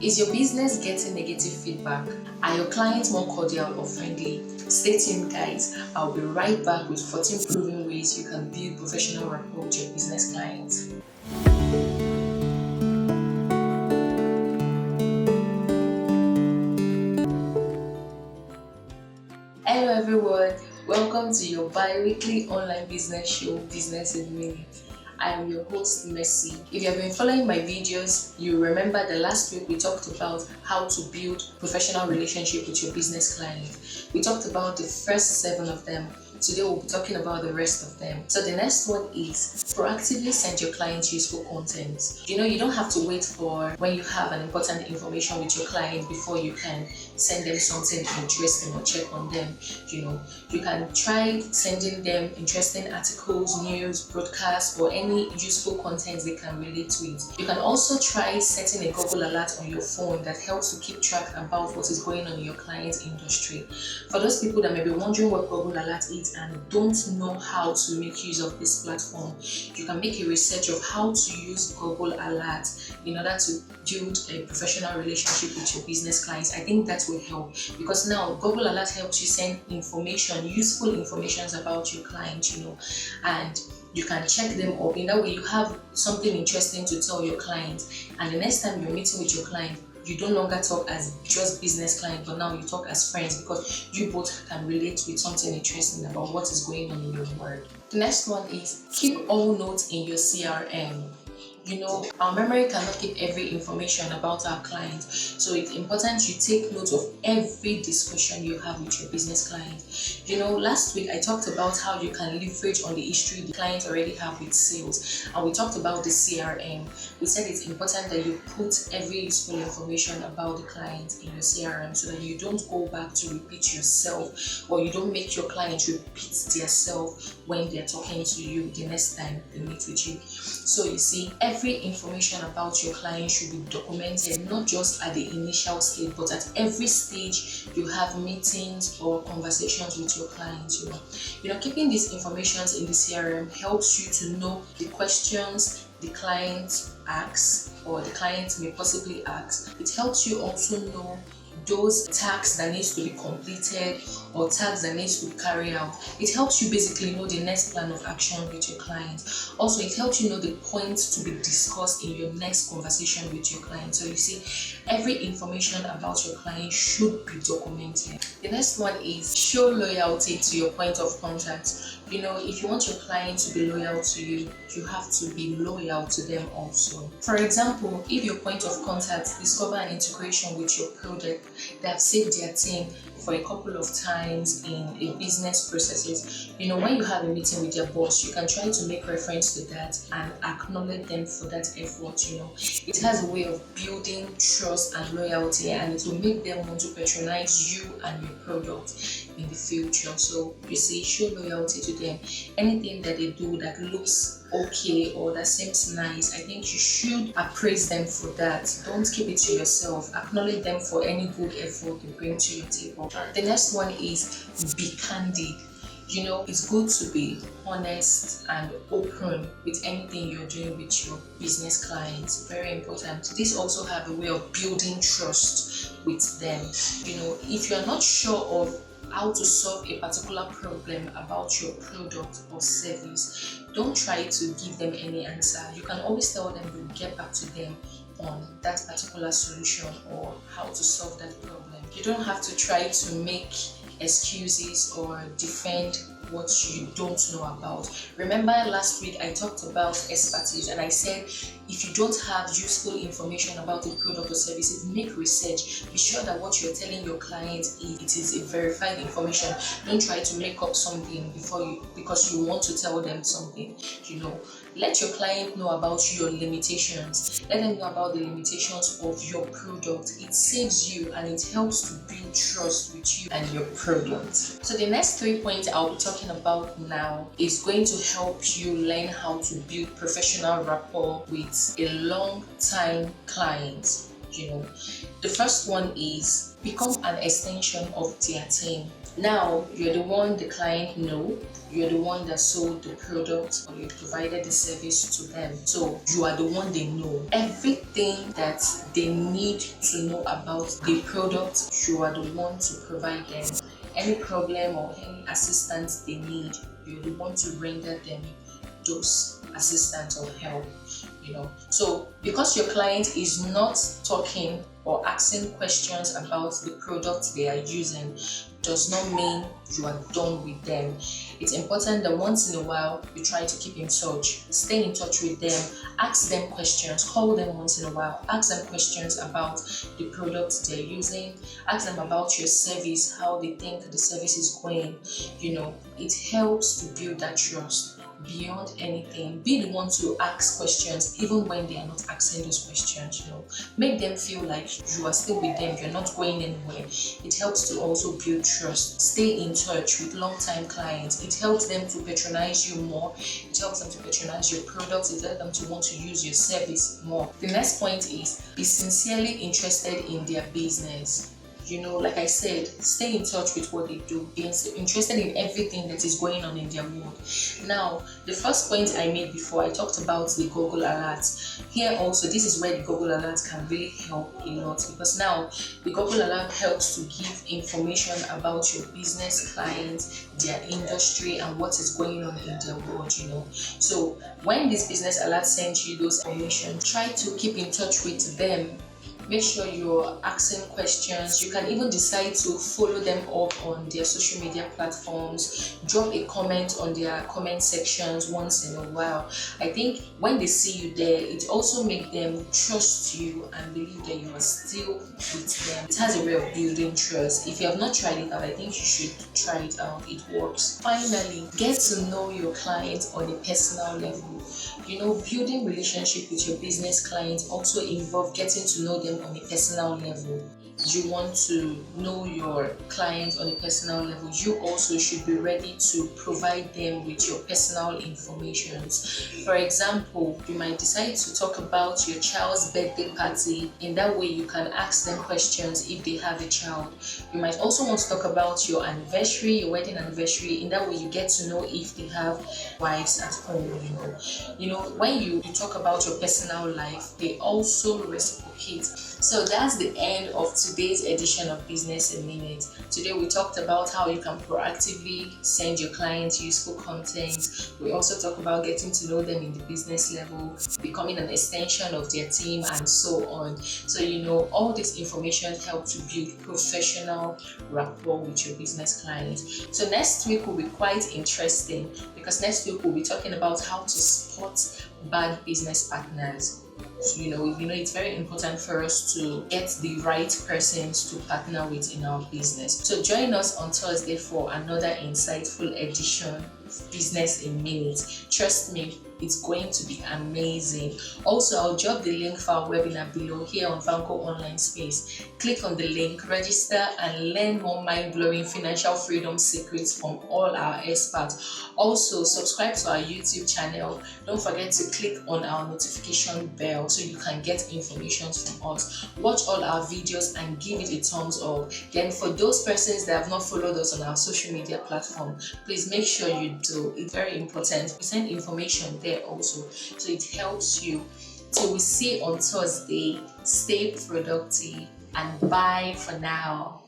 Is your business getting negative feedback? Are your clients more cordial or friendly? Stay tuned, guys. I'll be right back with 14 proven ways you can build professional rapport with your business clients. Hello everyone, welcome to your bi-weekly online business show, Business in Minutes. I am your host, Mercy. If you have been following my videos, you remember that last week we talked about how to build professional relationship with your business client. We talked about the first 7 of them. Today we'll be talking about the rest of them. So the next one is proactively send your clients useful content. You don't have to wait for when you have an important information with your client before you can send them something interesting or check on them. You can try sending them interesting articles, news, broadcasts, or any useful content they can relate with. You can also try setting a Google alert on your phone that helps to keep track about what is going on in your client's industry. For those people that may be wondering what Google alert is and don't know how to make use of this platform, you can make a research of how to use Google alert in order to build a professional relationship with your business clients. I think that will help, because now Google alert helps you send information, useful information about your client, and you can check them up. In that way, you have something interesting to tell your client, and the next time you're meeting with your client, you no longer talk as just business client, but now you talk as friends, because you both can relate with something interesting about what is going on in your world. The next one is keep all notes in your CRM. Our memory cannot keep every information about our clients, so it's important you take note of every discussion you have with your business client. Last week I talked about how you can leverage on the history the clients already have with sales, and we talked about the CRM. We said it's important that you put every useful information about the client in your CRM so that you don't go back to repeat yourself, or you don't make your client repeat themselves when they're talking to you the next time they meet with you. So you see, every information about your client should be documented, not just at the initial stage, but at every stage you have meetings or conversations with your clients. Keeping these informations in the CRM helps you to know the questions the client asks, or the client may possibly ask. It helps you also know those tasks that needs to be completed or tasks that needs to be carried out. It helps you basically know the next plan of action with your client. Also, it helps you know the points to be discussed in your next conversation with your client. So you see, every information about your client should be documented. The next one is show loyalty to your point of contact. If you want your client to be loyal to you, you have to be loyal to them also. For example, if your point of contact discover an integration with your product that saved their team for a couple of times in a business processes, when you have a meeting with your boss, you can try to make reference to that and acknowledge them for that effort. It has a way of building trust and loyalty, and it will make them want to patronize you and your product in the future. So you see, show loyalty to them. Anything that they do that looks okay or that seems nice, I think you should appraise them for that. Don't keep it to yourself. Acknowledge them for any good effort they bring to your table. The next one is be candid. It's good to be honest and open with anything you're doing with your business clients. Very important. This also have a way of building trust with them. If you're not sure of how to solve a particular problem about your product or service, don't try to give them any answer. You can always tell them you'll get back to them on that particular solution or how to solve that problem. You don't have to try to make excuses or defend what you don't know about. Remember last week I talked about expertise, and I said if you don't have useful information about the product or services, make research. Be sure that what you're telling your client is a verified information. Don't try to make up something because you want to tell them something. Let your client know about your limitations. Let them know about the limitations of your product. It saves you and it helps to build trust with you and your product. So the next 3 points I'll be talking about now is going to help you learn how to build professional rapport with a long-time client. The first one is become an extension of their team. Now you're the one the client know, you're the one that sold the product or you provided the service to them. So you are the one they know. Everything that they need to know about the product, you are the one to provide them. Any problem or any assistance they need, you're the one to render them those assistance or help. So because your client is not talking or asking questions about the product they are using does not mean you are done with them. It's important that once in a while you try to keep in touch, stay in touch with them, ask them questions, call them once in a while, ask them questions about the products they're using, ask them about your service, how they think the service is going. It helps to build that trust. Beyond anything, be the one to ask questions even when they are not asking those questions. Make them feel like you are still with them, you're not going anywhere. It helps to also build trust. Stay in touch with long-time clients. It helps them to patronize you more. It helps them to patronize your products. It helps them to want to use your service more. The next point is be sincerely interested in their business. Like I said, stay in touch with what they do, be interested in everything that is going on in their world. Now, the first point I made before, I talked about the Google Alerts. Here also, this is where the Google Alerts can really help a lot, because now the Google Alert helps to give information about your business clients, their industry, and what is going on in their world. So when this business alert sends you those information, try to keep in touch with them. Make sure you're asking questions. You can even decide to follow them up on their social media platforms. Drop a comment on their comment sections once in a while. I think when they see you there, it also makes them trust you and believe that you are still with them. It has a way of building trust. If you have not tried it out, I think you should try it out. It works. Finally, get to know your clients on a personal level. Building relationship with your business clients also involve getting to know them on a personal level. You want to know your clients on a personal level, you also should be ready to provide them with your personal information. For example, you might decide to talk about your child's birthday party. In that way, you can ask them questions if they have a child. You might also want to talk about your anniversary, your wedding anniversary. In that way, you get to know if they have wives at home. When you talk about your personal life, they also reciprocate. So that's the end of today's edition of Business in Minutes. Today we talked about how you can proactively send your clients useful content. We also talked about getting to know them in the business level, becoming an extension of their team, and so on. So all this information helps to build professional rapport with your business clients. So next week will be quite interesting, because next week we'll be talking about how to spot bad business partners. So, it's very important for us to get the right persons to partner with in our business. So join us on Thursday for another insightful edition of Business in Minutes. Trust me, it's going to be amazing. Also, I'll drop the link for our webinar below here on Vanco Online Space. Click on the link, register, and learn more mind-blowing financial freedom secrets from all our experts. Also, subscribe to our YouTube channel. Don't forget to click on our notification bell so you can get information from us. Watch all our videos and give it a thumbs up. Then for those persons that have not followed us on our social media platform, please make sure you do. It's very important. We send information there also, so it helps you. Till we see on Thursday, stay productive and bye for now.